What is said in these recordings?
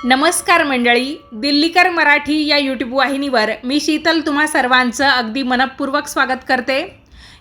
नमस्कार मंडळी, दिल्लीकर मराठी या यूट्यूब वाहिनीवर मी शीतल तुम्हा सर्वांचं अगदी मनपूर्वक स्वागत करते।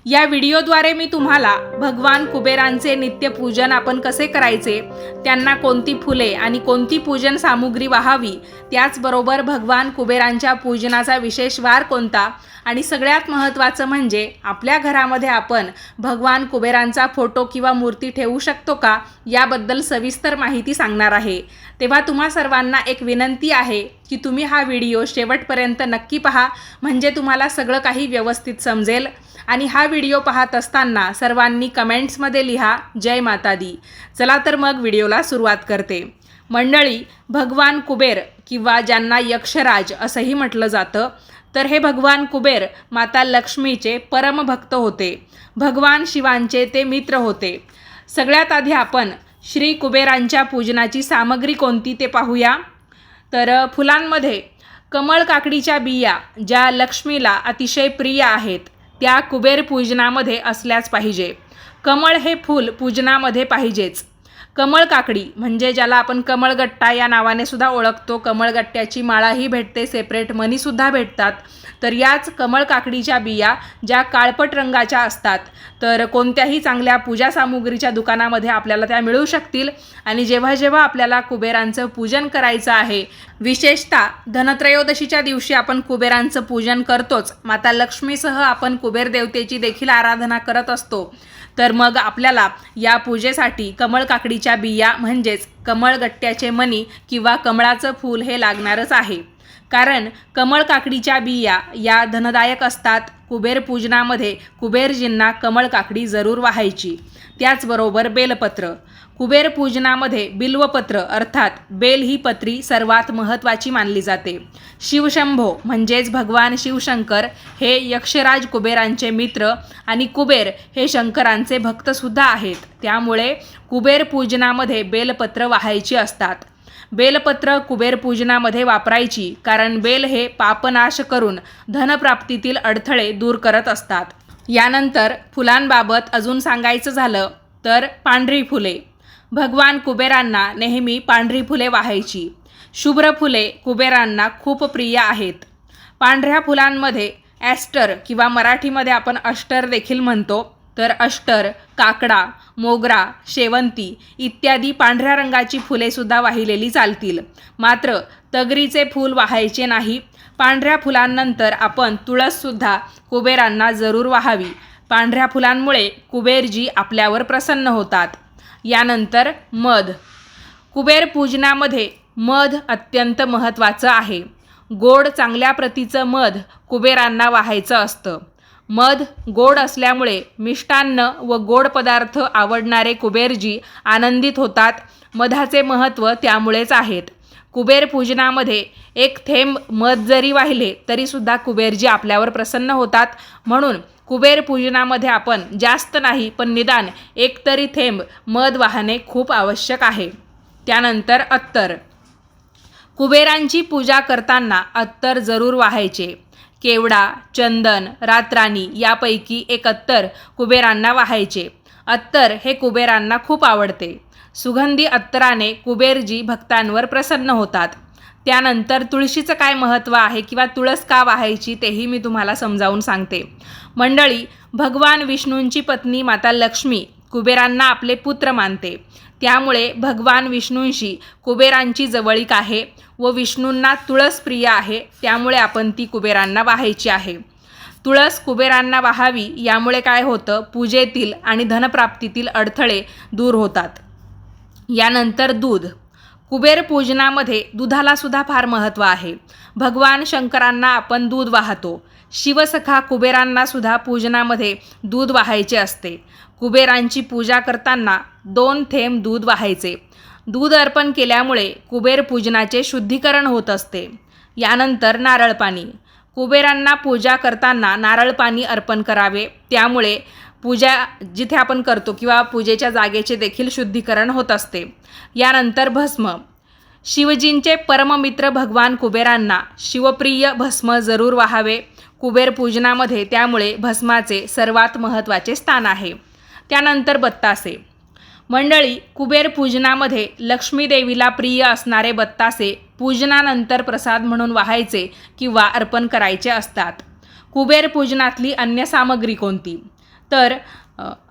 या व्हिडिओद्वारे मी तुम्हाला भगवान कुबेरांचे नित्यपूजन आपण कसे करायचे, त्यांना कोणती फुले आणि कोणती पूजन सामुग्री वाहावी, त्याचबरोबर भगवान कुबेरांच्या पूजनाचा विशेष वार कोणता आणि सगळ्यात महत्त्वाचं म्हणजे आपल्या घरामध्ये आपण भगवान कुबेरांचा फोटो किंवा मूर्ती ठेवू शकतो का, याबद्दल सविस्तर माहिती सांगणार आहे। तेव्हा तुम्हा सर्वांना एक विनंती आहे की तुम्ही हा व्हिडिओ शेवटपर्यंत नक्की पहा, म्हणजे तुम्हाला सगळं काही व्यवस्थित समजेल। आणि हा व्हिडिओ पाहत असताना सर्वांनी कमेंट्समध्ये लिहा जय माता दी। चला तर मग व्हिडिओला सुरुवात करते। मंडळी, भगवान कुबेर किंवा ज्यांना यक्षराज असंही म्हटलं जातं, तर हे भगवान कुबेर माता लक्ष्मीचे परमभक्त होते। भगवान शिवांचे ते मित्र होते। सगळ्यात आधी आपण श्री कुबेरांच्या पूजनाची सामग्री कोणती ते पाहूया। तर फुलांमध्ये कमळ काकडीच्या बिया ज्या लक्ष्मीला अतिशय प्रिय आहेत त्या कुबेर पूजनामध्ये असल्याच पाहिजे। कमळ हे फूल पूजनामध्ये पाहिजेच। कमळ काकडी म्हणजे ज्याला आपण कमळगट्टा या नावाने सुद्धा ओळखतो, कमळगट्ट्याची माळाही भेटते, सेपरेट मनीसुद्धा भेटतात। तर याच कमळ काकडीच्या बिया ज्या काळपट रंगाच्या असतात, तर कोणत्याही चांगल्या पूजा सामुग्रीच्या दुकानामध्ये आपल्याला त्या मिळू शकतील। आणि जेव्हा जेव्हा आपल्याला कुबेरांचं पूजन करायचं आहे, विशेषतः धनत्रयोदशीच्या दिवशी आपण कुबेरांचं पूजन करतोच, माता लक्ष्मीसह आपण कुबेर देवतेची देखील आराधना करत असतो। तर मग आपल्याला या पूजेसाठी कमळ काकडीच्या बिया म्हणजेच कमळगट्ट्याचे मणी किंवा कमळाचं फूल हे लागणारच आहे। कारण कमळ काकडीच्या बिया या धनदायक असतात। कुबेर पूजनामध्ये कुबेरजींना कमळ काकडी जरूर वाहायची। त्याचबरोबर बेलपत्र, कुबेर पूजनामध्ये बिल्वपत्र अर्थात बेल ही पत्री सर्वात महत्त्वाची मानली जाते। शिवशंभो म्हणजेच भगवान शिवशंकर हे यक्षराज कुबेरांचे मित्र आणि कुबेर हे शंकरांचे भक्तसुद्धा आहेत, त्यामुळे कुबेर पूजनामध्ये बेलपत्र वाहायची असतात। बेलपत्र कुबेर पूजनामध्ये वापरायची, कारण बेल हे पापनाश करून धनप्राप्तीतील अडथळे दूर करत असतात। यानंतर फुलांबाबत अजून सांगायचं झालं तर पांढरी फुले, भगवान कुबेरांना नेहमी पांढरी फुले वाहायची। शुभ्र फुले कुबेरांना खूप प्रिय आहेत। पांढऱ्या फुलांमध्ये ॲस्टर किंवा मराठीमध्ये आपण अष्टर देखील म्हणतो, तर अष्टर, काकडा, मोगरा, शेवंती इत्यादी पांढऱ्या रंगाची फुलेसुद्धा वाहिलेली चालतील। मात्र तगरीचे फूल वाहायचे नाही। पांढऱ्या फुलांनंतर आपण तुळससुद्धा कुबेरांना जरूर वाहावी। पांढऱ्या फुलांमुळे कुबेरजी आपल्यावर प्रसन्न होतात। यानंतर मध, कुबेर पूजनामध्ये मध अत्यंत महत्त्वाचं आहे। गोड चांगल्या प्रतीचं मध कुबेरांना वाहायचं असतं। मध गोड असल्यामुळे मिष्टान्न व गोड पदार्थ आवडणारे कुबेरजी आनंदित होतात। मधाचे महत्त्व त्यामुळेच आहेत। कुबेर पूजनामध्ये एक थेंब मध जरी वाहिले तरीसुद्धा कुबेरजी आपल्यावर प्रसन्न होतात। म्हणून कुबेर पूजनामध्ये आपण जास्त नाही पण निदान एक तरी थेंब मध वाहणे खूप आवश्यक आहे। त्यानंतर अत्तर, कुबेरांची पूजा करताना अत्तर जरूर वाहायचे। केवडा, चंदन, रातराणी यापैकी एक अत्तर कुबेरांना वाहायचे। अत्तर हे कुबेरांना खूप आवडते। सुगंधी अत्तराने कुबेरजी भक्तांवर प्रसन्न होतात। त्यानंतर तुळशीचं काय महत्त्व आहे किंवा तुळस का वाहायची तेही मी तुम्हाला समजावून सांगते। मंडळी, भगवान विष्णूंची पत्नी माता लक्ष्मी कुबेरांना आपले पुत्र मानते, त्यामुळे भगवान विष्णूंशी कुबेरांची जवळीक आहे व विष्णूंना तुळस प्रिय आहे, त्यामुळे आपण ती कुबेरांना वाहायची आहे। तुळस कुबेरांना वाहावी, यामुळे काय होतं, पूजेतील आणि धनप्राप्तीतील अडथळे दूर होतात। यानंतर दूध, कुबेर पूजनामध्ये दुधाला सुद्धा फार महत्त्व आहे। भगवान शंकरांना आपण दूध वाहतो। शिवसखा कुबेरांना सुद्धा पूजनामध्ये दूध वाहायचे असते। कुबेरांची पूजा करताना 2 थेंब दूध वाहायचे। दूध अर्पण केल्यामुळे कुबेर पूजनाचे शुद्धीकरण होत असते। यानंतर नारळ पाणी, कुबेरांना पूजा करताना नारळ पाणी अर्पण करावे, त्यामुळे पूजा जिथे आपण करतो किंवा पूजेच्या जागेचे देखील शुद्धीकरण होत असते। यानंतर भस्म, शिवजींचे परममित्र भगवान कुबेरांना शिवप्रिय भस्म जरूर वाहावे कुबेर पूजनामध्ये, त्यामुळे भस्माचे सर्वात महत्त्वाचे स्थान आहे। त्यानंतर बत्तासे, मंडळी, कुबेर पूजनामध्ये लक्ष्मी देवीला प्रिय असणारे बत्तासे पूजनानंतर प्रसाद म्हणून वाहायचे किंवा अर्पण करायचे असतात. कुबेर पूजनातली अन्य सामग्री कोणती? तर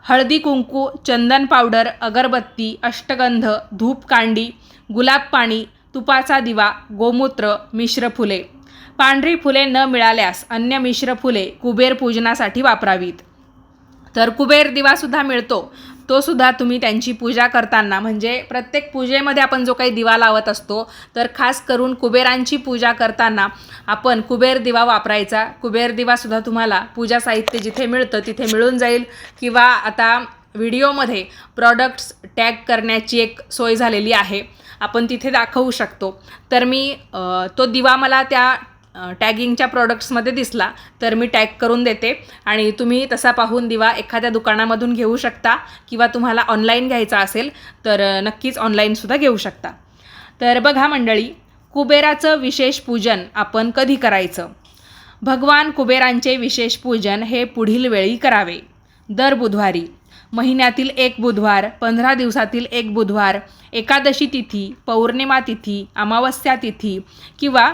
हळदी कुंकू, चंदन पावडर, अगरबत्ती, अष्टगंध, धूपकांडी, गुलाब पाणी, तुपाचा दिवा, गोमूत्र, मिश्र फुले. पांढरी फुले न मिळाल्यास अन्य मिश्र फुले कुबेर पूजनासाठी वापरावीत. तर कुबेर दिवासुद्धा मिळतो, तो सुद्धा तुम्ही त्यांची पूजा करताना, म्हणजे प्रत्येक पूजेमध्ये आपण जो काही दिवा लावत असतो, तर खास करून कुबेरांची पूजा करताना आपण कुबेर दिवा वापरायचा. कुबेर दिवासुद्धा तुम्हाला पूजा साहित्य जिथे मिळतं तिथे मिळून जाईल, किंवा आता व्हिडिओमध्ये प्रॉडक्ट्स टॅग करण्याची एक सोय झालेली आहे, आपण तिथे दाखवू शकतो. तर मी तो दिवा मला त्या टॅगिंगच्या प्रॉडक्ट्समध्ये दिसला, तर मी टॅग करून देते आणि तुम्ही तसा पाहून दिवा एखाद्या दुकानामधून घेऊ शकता, किंवा तुम्हाला ऑनलाईन घ्यायचा असेल तर नक्कीच ऑनलाईनसुद्धा घेऊ शकता. तर बघा मंडळी, कुबेराचं विशेष पूजन आपण कधी करायचं? भगवान कुबेरांचे विशेष पूजन हे पुढील वेळी करावे. दर बुधवारी, महिन्यातील एक बुधवार, 15 दिवसातील एक बुधवार, एकादशी तिथी, पौर्णिमा तिथी, अमावस्या तिथी, किंवा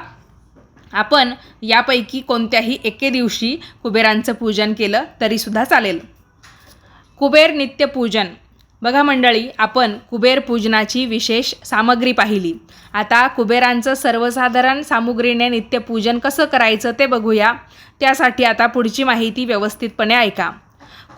आपण यापैकी कोणत्याही एके दिवशी कुबेरांचं पूजन केलं तरीसुद्धा चालेल. कुबेर नित्यपूजन. बघा मंडळी, आपण कुबेर पूजनाची विशेष सामग्री पाहिली. आता कुबेरांचं सर्वसाधारण सामुग्रीने नित्यपूजन कसं करायचं ते बघूया. त्यासाठी आता पुढची माहिती व्यवस्थितपणे ऐका.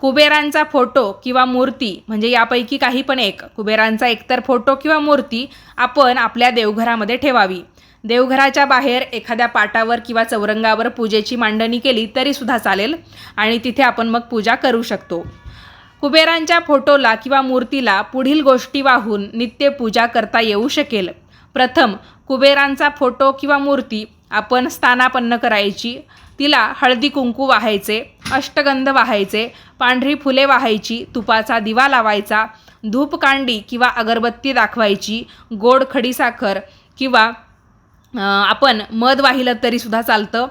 कुबेरांचा फोटो किंवा मूर्ती, म्हणजे यापैकी काही पण एक, कुबेरांचा एकतर फोटो किंवा मूर्ती आपण आपल्या देवघरामध्ये ठेवावी. देवघराच्या बाहेर एखाद्या पाटावर किंवा चौरंगावर पूजेची मांडणी केली तरीसुद्धा चालेल आणि तिथे आपण मग पूजा करू शकतो. कुबेरांच्या फोटोला किंवा मूर्तीला पुढील गोष्टी वाहून नित्यपूजा करता येऊ शकेल. प्रथम, कुबेरांचा फोटो किंवा मूर्ती आपण स्थानापन्न करायची, तिला हळदी कुंकू वाहायचे, अष्टगंध वाहायचे, पांढरी फुले वाहायची, तुपाचा दिवा लावायचा, धूपकांडी किंवा अगरबत्ती दाखवायची, गोड खडीसाखर किंवा आपण मध वाहिलं तरीसुद्धा चालतं,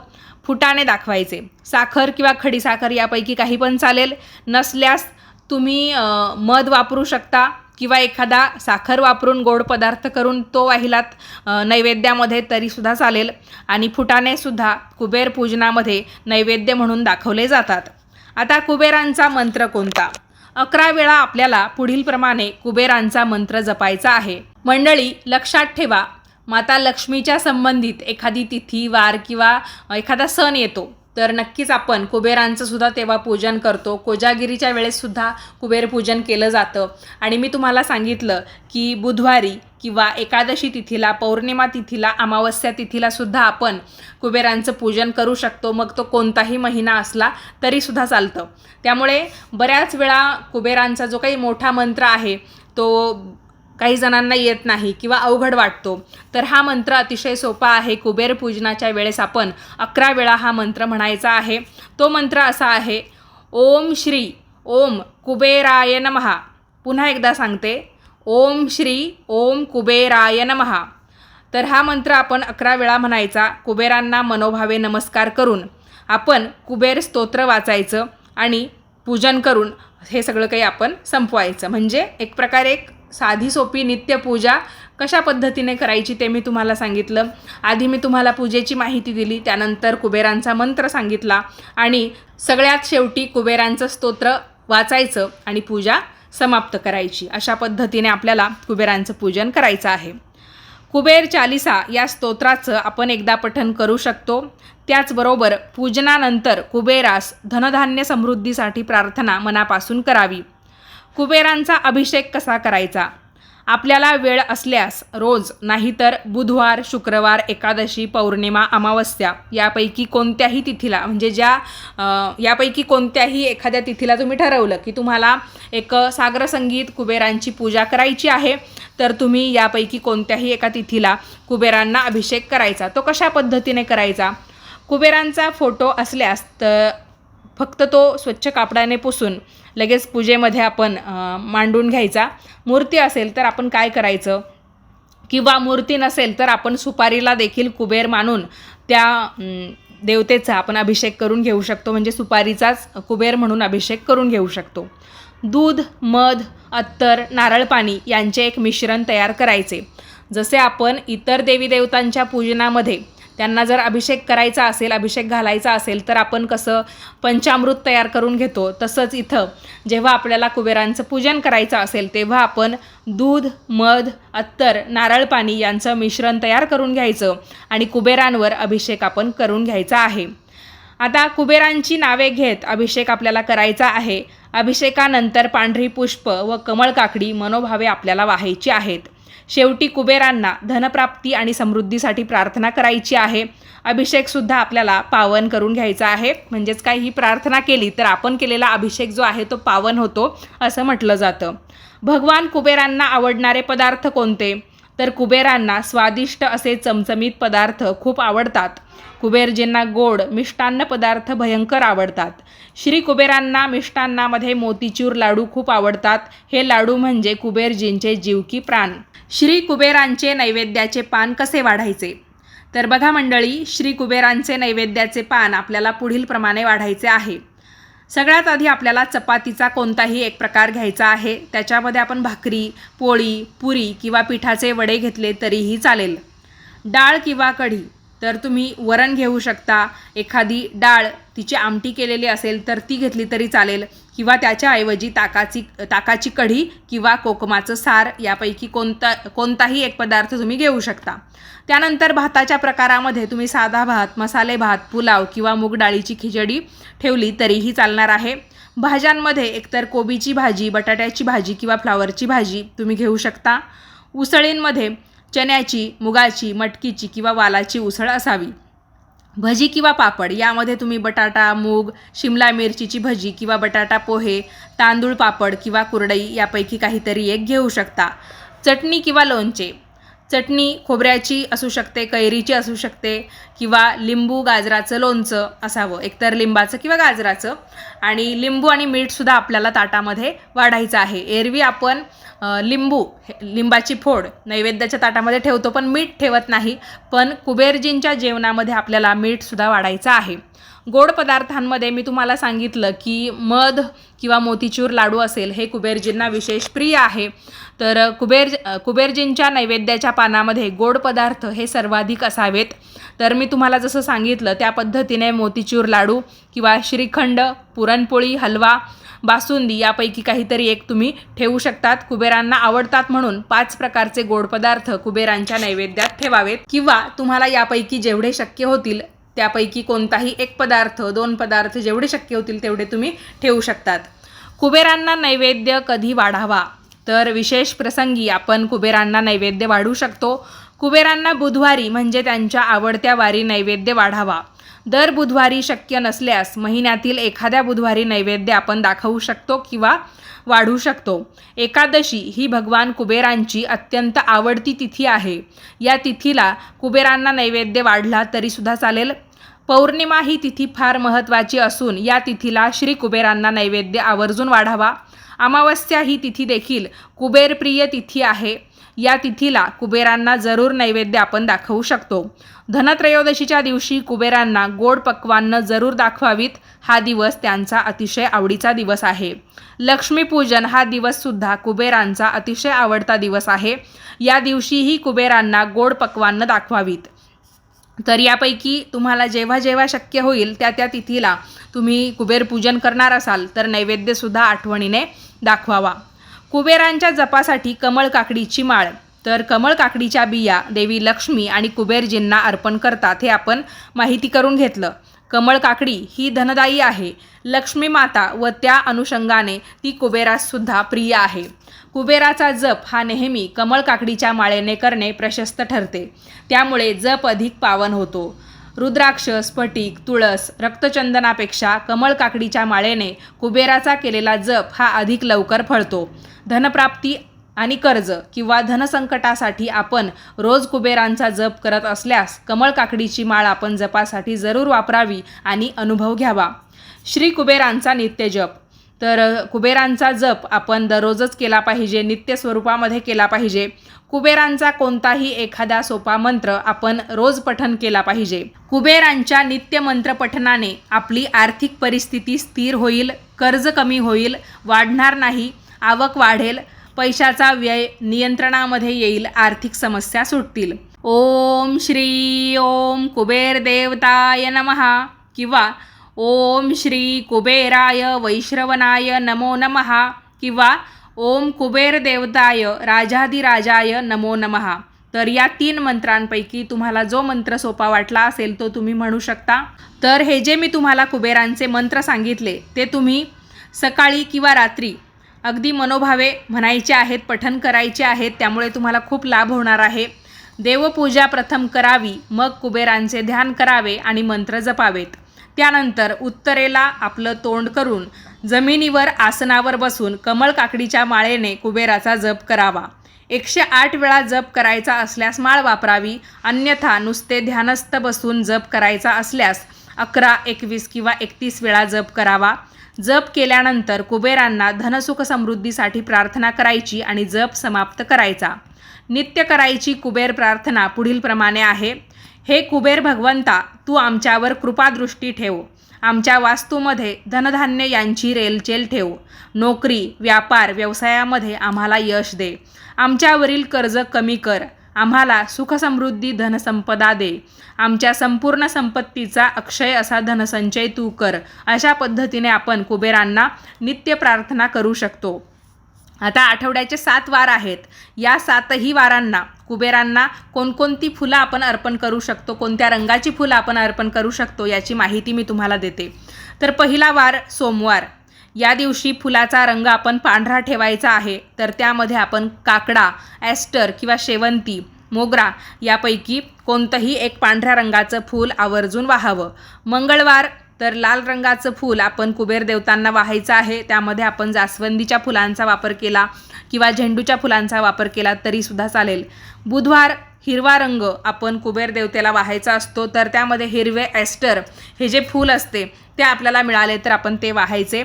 फुटाणे दाखवायचे, साखर किंवा खडीसाखर यापैकी काही पण चालेल. नसल्यास तुम्ही मध वापरू शकता, किंवा एखादा साखर वापरून गोड पदार्थ करून तो वाहिलात नैवेद्यामध्ये तरीसुद्धा चालेल. आणि फुटाणेसुद्धा कुबेर पूजनामध्ये नैवेद्य म्हणून दाखवले जातात. आता कुबेरांचा मंत्र कोणता? 11 वेळा आपल्याला पुढीलप्रमाणे कुबेरांचा मंत्र जपायचा आहे. मंडळी, लक्षात ठेवा, माता लक्ष्मीच्या संबंधित एखादी तिथी, वार किंवा एखादा सण येतो तर नक्कीच आपण कुबेरांचं सुद्धा तेव्हा पूजन करतो. कोजागिरीच्या वेळेससुद्धा कुबेर पूजन केलं जातं. आणि मी तुम्हाला सांगितलं की बुधवारी किंवा एकादशी तिथीला, पौर्णिमा तिथीला, अमावस्या तिथीलासुद्धा आपण कुबेरांचं पूजन करू शकतो. मग तो कोणताही महिना असला तरीसुद्धा चालतं. त्यामुळे बऱ्याच वेळा कुबेरांचा जो काही मोठा मंत्र आहे तो काही जणांना येत नाही किंवा अवघड वाटतो, तर हा मंत्र अतिशय सोपा आहे. कुबेर पूजनाच्या वेळेस आपण 11 वेळा हा मंत्र म्हणायचा आहे. तो मंत्र असा आहे: ओम श्री ओम कुबेराय नमः. पुन्हा एकदा सांगते, ओम श्री ओम कुबेराय नमः. तर हा मंत्र आपण 11 वेळा म्हणायचा. कुबेरांना मनोभावे नमस्कार करून आपण कुबेर स्तोत्र वाचायचं आणि पूजन करून हे सगळं काही आपण संपवायचं. म्हणजे एक प्रकारे एक साधी सोपी नित्यपूजा कशा पद्धतीने करायची ते मी तुम्हाला सांगितलं. आधी मी तुम्हाला पूजेची माहिती दिली, त्यानंतर कुबेरांचा मंत्र सांगितला आणि सगळ्यात शेवटी कुबेरांचं स्तोत्र वाचायचं आणि पूजा समाप्त करायची. अशा पद्धतीने आपल्याला कुबेरांचं पूजन करायचं आहे. कुबेर चालिसा या स्तोत्राचं आपण एकदा पठण करू शकतो. त्याचबरोबर पूजनानंतर कुबेरास धनधान्य समृद्धीसाठी प्रार्थना मनापासून करावी. कुबेरांचा अभिषेक कसा करायचा? आपल्याला वेळ असल्यास रोज, नाहीतर बुधवार, शुक्रवार, एकादशी, पौर्णिमा, अमावस्या यापैकी कोणत्याही तिथीला, म्हणजे यापैकी कोणत्याही एखाद्या तिथीला तुम्ही ठरवलं की तुम्हाला एक सागरसंगीत कुबेरांची पूजा करायची आहे, तर तुम्ही यापैकी कोणत्याही एका तिथीला कुबेरांना अभिषेक करायचा. तो कशा पद्धतीने करायचा? कुबेरांचा फोटो असल्यास तर फक्त तो स्वच्छ कापडाने पुसून लगेच पूजेमध्ये आपण मांडून घ्यायचा. मूर्ती असेल तर आपण काय करायचं, किंवा मूर्ती नसेल तर आपण सुपारीला देखील कुबेर मानून त्या देवतेचा आपण अभिषेक करून घेऊ शकतो. म्हणजे सुपारीचाच कुबेर म्हणून अभिषेक करून घेऊ शकतो. दूध, मध, अत्तर, नारळ पाणी यांचे एक मिश्रण तयार करायचे. जसे आपण इतर देवी देवतांच्या पूजनामध्ये त्यांना जर अभिषेक करायचा असेल, अभिषेक घालायचा असेल तर आपण कसं पंचामृत तयार करून घेतो, तसंच इथं जेव्हा आपल्याला कुबेरांचं पूजन करायचं असेल तेव्हा आपण दूध, मध, अत्तर, नारळ पाणी यांचं मिश्रण तयार करून घ्यायचं आणि कुबेरांवर अभिषेक आपण करून घ्यायचा आहे. आता कुबेरांची नावे घेत अभिषेक आपल्याला करायचा आहे. अभिषेकानंतर पांढरी पुष्प व कमळ काकडी मनोभावे आपल्याला वाहायची आहेत. शेवटी कुबेरांना धनप्राप्ती आणि समृद्धीसाठी प्रार्थना करायची आहे. अभिषेकसुद्धा आपल्याला पावन करून घ्यायचा आहे. म्हणजेच काय, ही प्रार्थना केली तर आपण केलेला अभिषेक जो आहे तो पावन होतो असं म्हटलं जातं. भगवान कुबेरांना आवडणारे पदार्थ कोणते? तर कुबेरांना स्वादिष्ट असे चमचमीत पदार्थ खूप आवडतात. कुबेरजींना गोड मिष्टान्न पदार्थ भयंकर आवडतात. श्री कुबेरांना मिष्टान्नामध्ये मोतीचूर लाडू खूप आवडतात. हे लाडू म्हणजे कुबेरजींचे जीव की प्राण. श्री कुबेरांचे नैवेद्याचे पान कसे वाढायचे? तर बघा मंडळी, श्री कुबेरांचे नैवेद्याचे पान आपल्याला पुढील प्रमाणे वाढायचे आहे. सगळ्यात आधी आपल्याला चपातीचा कोणताही एक प्रकार घ्यायचा आहे. त्याच्यामध्ये आपण भाकरी, पोळी, पुरी किंवा पिठाचे वडे घेतले तरीही चालेल. डाळ किंवा कढी, तर तुम्ही वरण घेऊ शकता. एखादी डाळ तिची आमटी केलेली असेल तर ती घेतली तरी चालेल, किंवा त्याच्याऐवजी ताकाची कढी किंवा कोकमाचं सार यापैकी कोणताही एक पदार्थ तुम्ही घेऊ शकता. त्यानंतर भाताच्या प्रकारामध्ये तुम्ही साधा भात, मसाले भात, पुलाव किंवा मूग डाळीची खिचडी ठेवली तरीही चालणार आहे. भाज्यांमध्ये एकतर कोबीची भाजी, बटाट्याची भाजी किंवा फ्लावरची भाजी तुम्ही घेऊ शकता. उसळींमध्ये चण्याची, मुगाची, मटकीची किंवा वालाची उसळ असावी. भजी किंवा पापड यामध्ये तुम्ही बटाटा, मूग, शिमला मिरचीची भजी किंवा बटाटा पोहे, तांदूळ पापड किंवा कुरडई यापैकी काहीतरी एक घेऊ शकता. चटणी किंवा लोणचे, चटणी खोबऱ्याची असू शकते, कैरीची असू शकते किंवा लिंबू गाजराचं लोणचं असावं, एकतर लिंबाचं किंवा गाजराचं. आणि लिंबू आणि मीठसुद्धा आपल्याला ताटामध्ये वाढायचं आहे. एरवी आपण लिंबाची फोड नैवेद्याच्या ताटामध्ये ठेवतो पण मीठ ठेवत नाही, पण कुबेरजींच्या जेवणामध्ये आपल्याला मीठसुद्धा वाढायचं आहे. गोड पदार्थांमध्ये मी तुम्हाला सांगितलं की मध किंवा मोतीचूर लाडू असेल हे कुबेरजींना विशेष प्रिय आहे. तर कुबेरजींच्या नैवेद्याच्या पानामध्ये गोड पदार्थ हे सर्वाधिक असावेत. तर मी तुम्हाला जसं सांगितलं त्या पद्धतीने मोतीचूर लाडू किंवा श्रीखंड, पुरणपोळी, हलवा, बासुंदी यापैकी काहीतरी एक तुम्ही ठेवू शकतात. कुबेरांना आवडतात म्हणून 5 प्रकारचे गोड पदार्थ कुबेरांच्या नैवेद्यात ठेवावेत, किंवा तुम्हाला यापैकी जेवढे शक्य होतील त्यापैकी कोणताही एक पदार्थ, 2 पदार्थ जेवढे शक्य होतील तेवढे तुम्ही ठेवू शकतात. कुबेरांना नैवेद्य कधी वाढावा? तर विशेष प्रसंगी आपण कुबेरांना नैवेद्य वाढू शकतो. कुबेरांना बुधवारी म्हणजे त्यांच्या आवडत्या वारी नैवेद्य वाढावा. दर बुधवारी शक्य नसल्यास महिन्यातील एखाद्या बुधवारी नैवेद्य आपण दाखवू शकतो किंवा वाढू शकतो. एकादशी ही भगवान कुबेरांची अत्यंत आवडती तिथी आहे. या तिथीला कुबेरांना नैवेद्य वाढला तरीसुद्धा चालेल. पौर्णिमा ही तिथी फार महत्त्वाची असून या तिथीला श्री कुबेरांना नैवेद्य आवर्जून वाढावा. अमावस्या ही तिथी देखील कुबेरप्रिय तिथी आहे. या तिथीला कुबेरांना जरूर नैवेद्य आपण दाखवू शकतो. धनत्रयोदशीच्या दिवशी कुबेरांना गोड पक्वान्न जरूर दाखवावीत. हा दिवस त्यांचा अतिशय आवडीचा दिवस आहे. लक्ष्मीपूजन हा दिवससुद्धा कुबेरांचा अतिशय आवडता दिवस आहे. या दिवशीही कुबेरांना गोड पक्वान्न दाखवावीत. तर यापैकी तुम्हाला जेव्हा जेव्हा शक्य होईल त्या त्या तिथीला तुम्ही कुबेर पूजन करणार असाल तर नैवेद्यसुद्धा आठवणीने दाखवावा. कुबेरांच्या जपासाठी कमळ काकडीची माळ, तर कमळ काकडीच्या बिया देवी लक्ष्मी आणि कुबेरजींना अर्पण करतात हे आपण माहिती करून घेतलं. कमळ काकडी ही धनदायी आहे. लक्ष्मी माता व त्या अनुषंगाने ती कुबेराससुद्धा प्रिय आहे. कुबेराचा जप हा नेहमी कमळ काकडीच्या माळेने करणे प्रशस्त ठरते. त्यामुळे जप अधिक पावन होतो. रुद्राक्ष, स्फटिक, तुळस, रक्तचंदनापेक्षा कमळ काकडीच्या माळेने कुबेराचा केलेला जप हा अधिक लवकर फळतो. धनप्राप्ती आणि कर्ज किंवा धनसंकटासाठी आपण रोज कुबेरांचा जप करत असल्यास कमळ काकडीची माळ आपण जपासाठी जरूर वापरावी आणि अनुभव घ्यावा. श्री कुबेरांचा नित्यजप, तर कुबेरांचा जप आपण दररोजच केला पाहिजे, नित्य स्वरूपामध्ये केला पाहिजे. कुबेरांचा कोणताही एखादा सोपा मंत्र आपण रोज पठण केला पाहिजे. कुबेरांच्या नित्य मंत्र पठणाने आपली आर्थिक परिस्थिती स्थिर होईल, कर्ज कमी होईल, वाढणार नाही, आवक वाढेल, पैशाचा व्यय नियंत्रणामध्ये येईल, आर्थिक समस्या सुटतील. ओम श्री ओम कुबेर देवताय नमः किंवा ओम श्री कुबेराय वैश्रवणाय नमो नमः किंवा ओम कुबेर देवताय राजाधिराजाय नमो नमः. तर या 3 मंत्रांपैकी तुम्हाला जो मंत्र सोपा वाटला असेल तो तुम्ही म्हणू शकता. तर हे जे मी तुम्हाला कुबेरांचे मंत्र सांगितले ते तुम्ही सकाळी किंवा रात्री अगदी मनोभावे म्हणायचे आहेत, पठण करायचे आहेत. त्यामुळे तुम्हाला खूप लाभ होणार आहे. देवपूजा प्रथम करावी, मग कुबेरांचे ध्यान करावे आणि मंत्र जपावेत. त्यानंतर उत्तरेला आपलं तोंड करून जमिनीवर आसनावर बसून कमळ काकडीच्या माळेने कुबेराचा जप करावा. 108 वेळा जप करायचा असल्यास माळ वापरावी, अन्यथा नुसते ध्यानस्थ बसून जप करायचा असल्यास 11, 21 किंवा 31 वेळा जप करावा. जप केल्यानंतर कुबेरांना धनसुख समृद्धीसाठी प्रार्थना करायची आणि जप समाप्त करायचा. नित्य करायची कुबेर प्रार्थना पुढील प्रमाणे आहे. हे कुबेर भगवंता, तू आमच्यावर कृपादृष्टी ठेव. आमच्या वास्तूमध्ये धनधान्य यांची रेलचेल ठेव. नोकरी, व्यापार, व्यवसायामध्ये आम्हाला यश दे. आमच्यावरील कर्ज कमी कर. आम्हाला सुखसमृद्धी धनसंपदा दे. आमच्या संपूर्ण संपत्तीचा अक्षय असा धनसंचय तू कर. अशा पद्धतीने आपण कुबेरांना नित्य प्रार्थना करू शकतो. आता आठवड्याचे 7 वार आहेत. या 7ही वारांना कुबेरांना कोणकोणती फुलं आपण अर्पण करू शकतो, कोणत्या रंगाची फुलं आपण अर्पण करू शकतो याची माहिती मी तुम्हाला देते. तर पहिला वार सोमवार. या दिवशी फुलाचा रंग आपण पांढरा ठेवायचा आहे. तर त्यामध्ये आपण काकडा, ॲस्टर किंवा शेवंती, मोगरा यापैकी कोणतंही एक पांढऱ्या रंगाचं फूल आवर्जून वाहावं. मंगळवार तर लाल रंगाचं फूल आपण कुबेर देवतांना वाहायचं आहे. त्यामध्ये आपण जास्वंदीच्या फुलांचा वापर केला किंवा झेंडूच्या फुलांचा वापर केला तरीसुद्धा चालेल. बुधवार हिरवा रंग आपण कुबेर देवतेला वाहायचा असतो. तर त्यामध्ये हिरवे ॲस्टर हे जे फूल असते ते आपल्याला मिळाले तर आपण ते वाहायचे.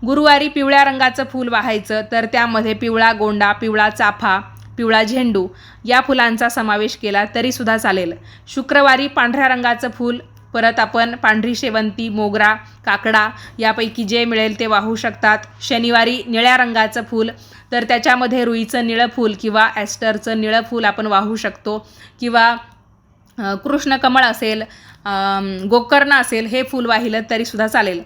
गुरुवारी पिवळ्या रंगाचं फूल वाहायचं. तर त्यामध्ये पिवळा गोंडा, पिवळा चाफा, पिवळा झेंडू या फुलांचा समावेश केला तरीसुद्धा चालेल. शुक्रवारी पांढऱ्या रंगाचं फूल, परत आपण पांढरी शेवंती, मोगरा, काकडा यापैकी जे मिळेल ते वाहू शकतात. शनिवारी निळ्या रंगाचं फूल, तर त्याच्यामध्ये रुईचं निळं फूल किंवा ॲस्टरचं निळं फूल आपण वाहू शकतो किंवा कृष्णकमळ असेल, गोकर्ण असेल हे फूल वाहिलं तरीसुद्धा चालेल.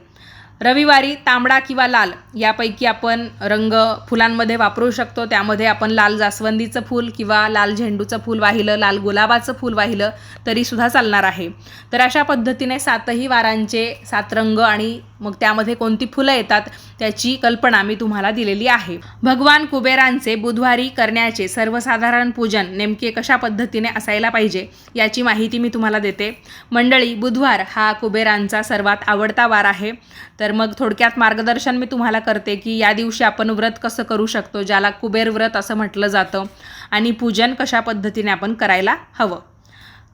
रविवारी तांबडा किंवा लाल यापैकी आपण रंग फुलांमध्ये वापरू शकतो. त्यामध्ये आपण लाल जास्वंदीचं फूल किंवा लाल झेंडूचं फूल वाहिलं, लाल गुलाबाचं फूल वाहिलं तरीसुद्धा चालणार आहे. तर अशा पद्धतीने 7ही वारांचे 7 रंग आणि मग त्यामध्ये कोणती फुलं येतात त्याची कल्पना मी तुम्हाला दिलेली आहे. भगवान कुबेरांचे बुधवारी करण्याचे सर्वसाधारण पूजन नेमके कशा पद्धतीने असायला पाहिजे याची माहिती मी तुम्हाला देते. मंडळी, बुधवार हा कुबेरांचा सर्वात आवडता वार आहे. तर मग थोडक्यात मार्गदर्शन मी तुम्हाला करते की या दिवशी आपण व्रत कसं करू शकतो, ज्याला कुबेर व्रत असं म्हटलं जातं, आणि पूजन कशा पद्धतीने आपण करायला हवं.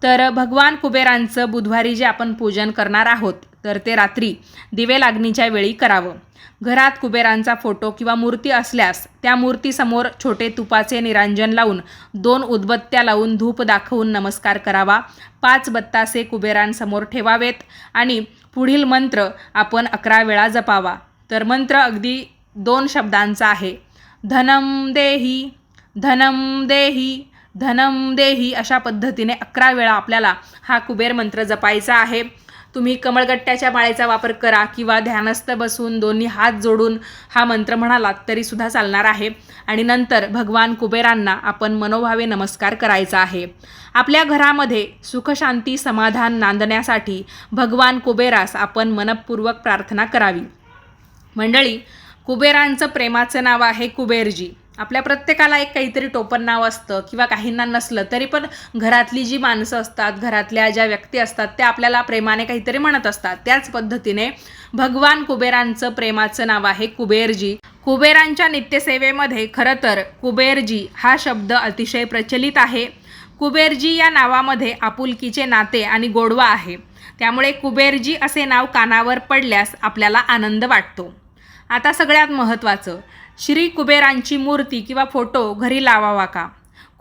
तर भगवान कुबेरांचं बुधवारी जे आपण पूजन करणार आहोत तर ते रात्री दिवे लागणीच्या वेळी करावं. घरात कुबेरांचा फोटो किंवा मूर्ती असल्यास त्या मूर्तीसमोर छोटे तुपाचे निरांजन लावून 2 उदबत्त्या लावून धूप दाखवून नमस्कार करावा. 5 बत्तासे कुबेरांसमोर ठेवावेत आणि पुढील मंत्र आपण 11 वेळा जपावा. तर मंत्र अगदी 2 शब्दांचा आहे. धनम देही, धनम देही, धनम देही अशा पद्धतीने 11 वेळा आपल्याला हा कुबेर मंत्र जपायचा आहे. तुम्ही कमळगट्ट्याच्या माळेचा वापर करा किंवा ध्यानस्थ बसून दोन्ही हात जोडून हा मंत्र म्हणालात तरीसुद्धा चालणार आहे. आणि नंतर भगवान कुबेरांना आपण मनोभावे नमस्कार करायचा आहे. आपल्या घरामध्ये सुखशांती समाधान नांदण्यासाठी भगवान कुबेरास आपण मनपूर्वक प्रार्थना करावी. मंडळी, कुबेरांचं प्रेमाचं नाव आहे कुबेरजी. आपल्या प्रत्येकाला एक काहीतरी टोपण नाव असतं किंवा काहींना नसलं तरी पण घरातली जी माणसं असतात, घरातल्या ज्या व्यक्ती असतात त्या आपल्याला प्रेमाने काहीतरी म्हणत असतात. त्याच पद्धतीने भगवान कुबेरांचं प्रेमाचं नाव आहे कुबेरजी. कुबेरांच्या नित्यसेवेमध्ये खरं तर कुबेरजी हा शब्द अतिशय प्रचलित आहे. कुबेरजी या नावामध्ये आपुलकीचे नाते आणि गोडवा आहे. त्यामुळे कुबेरजी असे नाव कानावर पडल्यास आपल्याला आनंद वाटतो. आता सगळ्यात महत्त्वाचं, श्री कुबेरांची मूर्ती किंवा फोटो घरी लावावा का?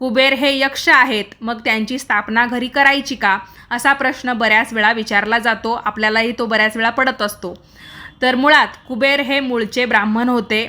कुबेर हे यक्ष आहेत, मग त्यांची स्थापना घरी करायची का? असा प्रश्न बऱ्याच वेळा विचारला जातो. आपल्यालाही तो बऱ्याच वेळा पडत असतो. तर मुळात कुबेर हे मूळचे ब्राह्मण होते.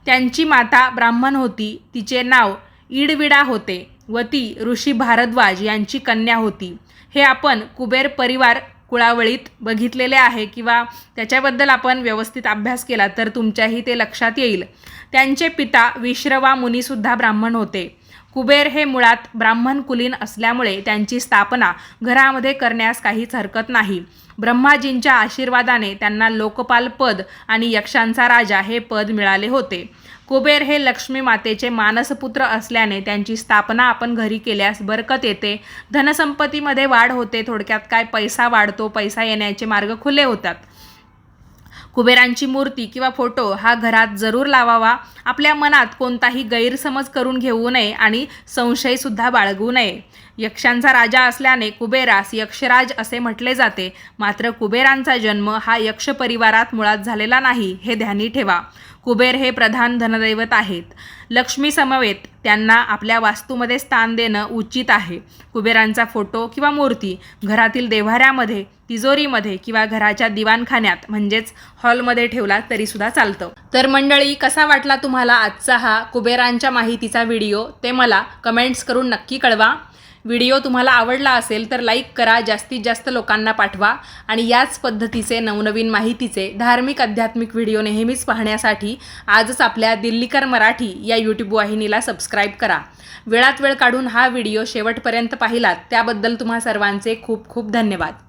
त्यांची माता ब्राह्मण होती. तिचे नाव ईडविडा होते व ती ऋषी भारद्वाज यांची कन्या होती. हे आपण कुबेर परिवार कुळावळीत बघितलेले आहे किंवा त्याच्याबद्दल आपण व्यवस्थित अभ्यास केला तर तुमच्याही ते लक्षात येईल. त्यांचे पिता विश्रवा मुनीसुद्धा ब्राह्मण होते. कुबेर हे मुळात ब्राह्मण कुलीन असल्यामुळे त्यांची स्थापना घरामध्ये करण्यास काहीच हरकत नाही. ब्रह्माजींच्या आशीर्वादाने त्यांना लोकपाल पद आणि यक्षांचा राजा हे पद मिळाले होते. कुबेर हे लक्ष्मी मातेचे मानसपुत्र असल्याने त्यांची स्थापना आपण घरी केल्यास बरकत येते, धनसंपत्तीमध्ये वाढ होते. थोडक्यात काय, पैसा वाढतो, पैसा येण्याचे मार्ग खुले होतात. कुबेरांची मूर्ती किंवा फोटो हा घरात जरूर लावावा. आपल्या मनात कोणताही गैरसमज करून घेऊ नये आणि संशयसुद्धा बाळगू नये. यक्षांचा राजा असल्याने कुबेरास यक्षराज असे म्हटले जाते. मात्र कुबेरांचा जन्म हा यक्ष परिवारात मुळात झालेला नाही, हे ध्यानी ठेवा. कुबेर हे प्रधान धनदैवत आहेत. लक्ष्मी समवेत त्यांना आपल्या वास्तूमध्ये स्थान देणं उचित आहे. कुबेरांचा फोटो किंवा मूर्ती घरातील देव्हाऱ्यामध्ये, तिजोरीमध्ये किंवा घराच्या दिवाणखान्यात म्हणजेच हॉलमध्ये ठेवला तरीसुद्धा चालतं. तर मंडळी, कसा वाटला तुम्हाला आजचा हा कुबेरांच्या माहितीचा व्हिडिओ ते मला कमेंट्स करून नक्की कळवा. व्हिडिओ तुम्हाला आवडला असेल तर लाईक करा, जास्तीत जास्त लोकांना पाठवा आणि याच पद्धतीचे नवनवीन माहितीचे धार्मिक आध्यात्मिक व्हिडिओ नेहमीच पाहण्यासाठी आजच आपल्या दिल्लीकर मराठी या यूट्यूब वाहिनीला सबस्क्राईब करा. वेळात वेळ काढून हा व्हिडिओ शेवटपर्यंत पाहिलात त्याबद्दल तुम्हा सर्वांचे खूप खूप धन्यवाद.